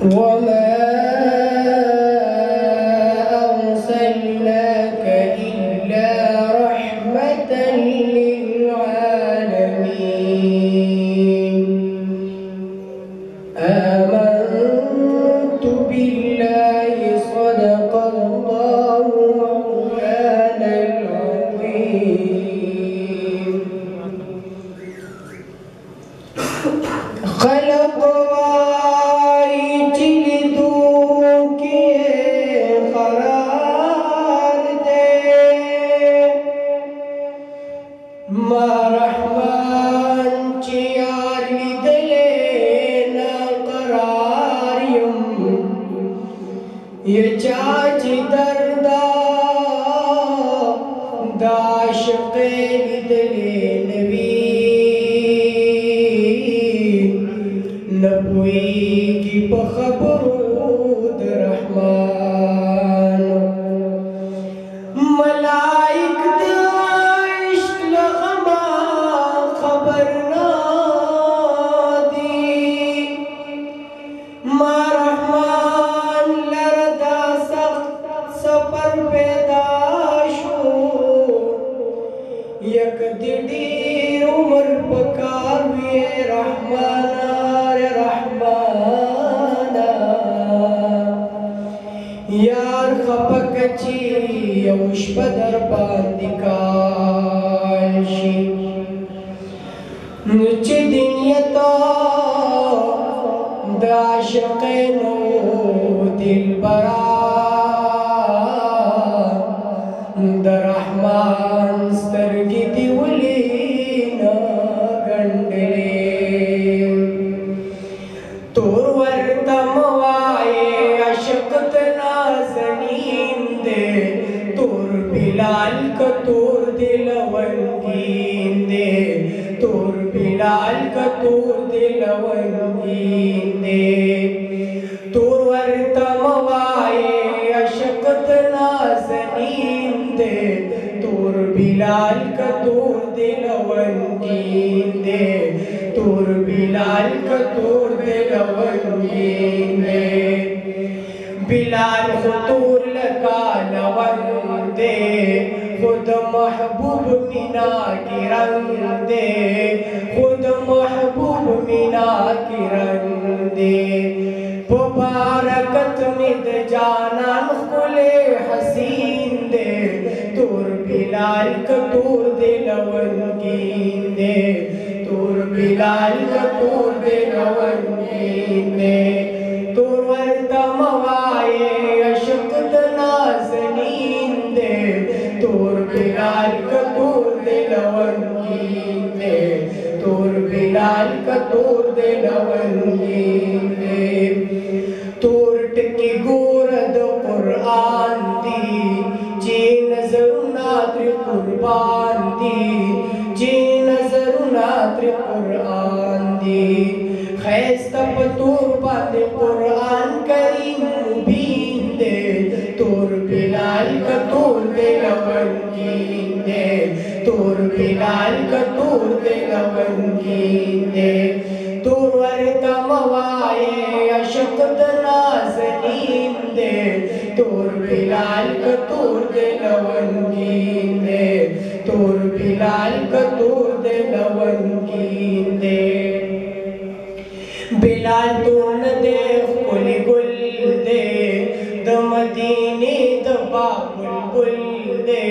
وما أرسلناك إلا رحمة للعالمين آمنت بالله صدق الله مولانا العظيم خلق ये चाची दर्दा दाशक़े दिले नबी नबुई की बखबरूद रहमान मलाइक दाश लगमा खबर ना दी यक दिडीर उमर पकावे रहमाना रे रहमाना यार खपकची यौश बदर बांदिकाशी नुचे दुनिया दाशक़े नो दिल बरा दरहमान स्तरगी दिवलीना गंडले तोर वर्तमवाए अशक्त नाज़नीन दे तोर बिलाल का तोर दिलवंगीन दे तोर बिलाल का तोर दिलवंगीन दे तोर वर्तमवाए अशक्त नाज़नीन दे तोर बिलाल का तोर दिलवंगीन दे तोर बिलाल का तोर दिलवंगीन दे बिलाल तोर लगा लवन दे खुद महबूब मीना की रंग दे खुद महबूब मीना की रंग दे मुबारकत मिद जानान खुले हसीन दे तोर बिलाल का तोर दिलवंगीन दे तोर बिलाल का तोर दिलवंगीन दे तोर वर्तमवाए अशक्त नाज़नीन दे तोर बिलाल का तोर दिलवंगीन दे तोर बिलाल का तोर दिलवंगीन दे तोर टकी गोरद कुरान दी जी नजर नात्र कुर्बान दी जी नजर नात्र कुरान दी खैस्तप तोर बात कुरान करीम मुबीन दे तोर बिलाल का तोर दिलवंगीन दे तोर बिलाल का तोर दिलवंगीन दे तोर वर्तमवाए अशक्त नाज़नीन दे तोर बिलाल का तोर दिलवंगीन दे तोर बिलाल का तोर दिलवंगीन दे बिलाल तोर न दे गुल गुल दे द मदीने द बाबुल दे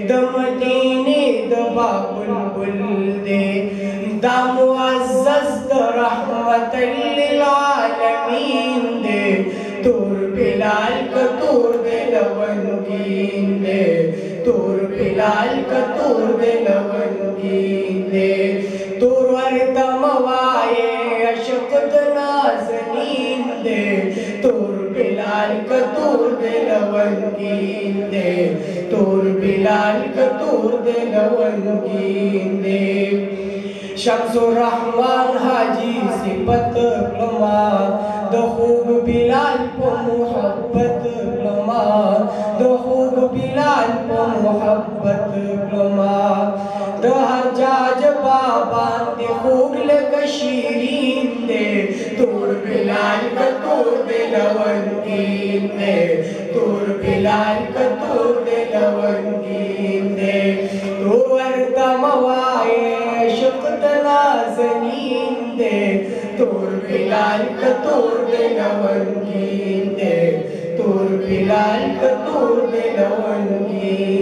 द मदीने द बाबुल दे दा मुअज़्ज़ज़ द रहमतल लिल आलमीन दे तोर बिलाल का तोर दिलवंगीन दे तोर बिलाल का तोर दिलवंगीन दे तोर वर्तमवाए अशक्त नाज़नीन दे तोर बिलाल का तोर दिलवंगीन दे तोर बिलाल का तोर दिलवंगीन दे शम्सुर रहमान हाजी सिफत लमा द खूब बिलाल को मोहब्बत लमा द खूब बिलाल को मोहब्बत लमा द हजाज बाबा दे खूब लग शीरीन दे तोर बिलाल का तोर लवंगीन दे, तूर बिलाल का तूर दे लवंगीन दे, तू वर्तमवाए शुक्त नाज़नीन दे, तूर बिलाल का तूर दे लवंगीन दे, तूर बिलाल का तूर दे लवंगीन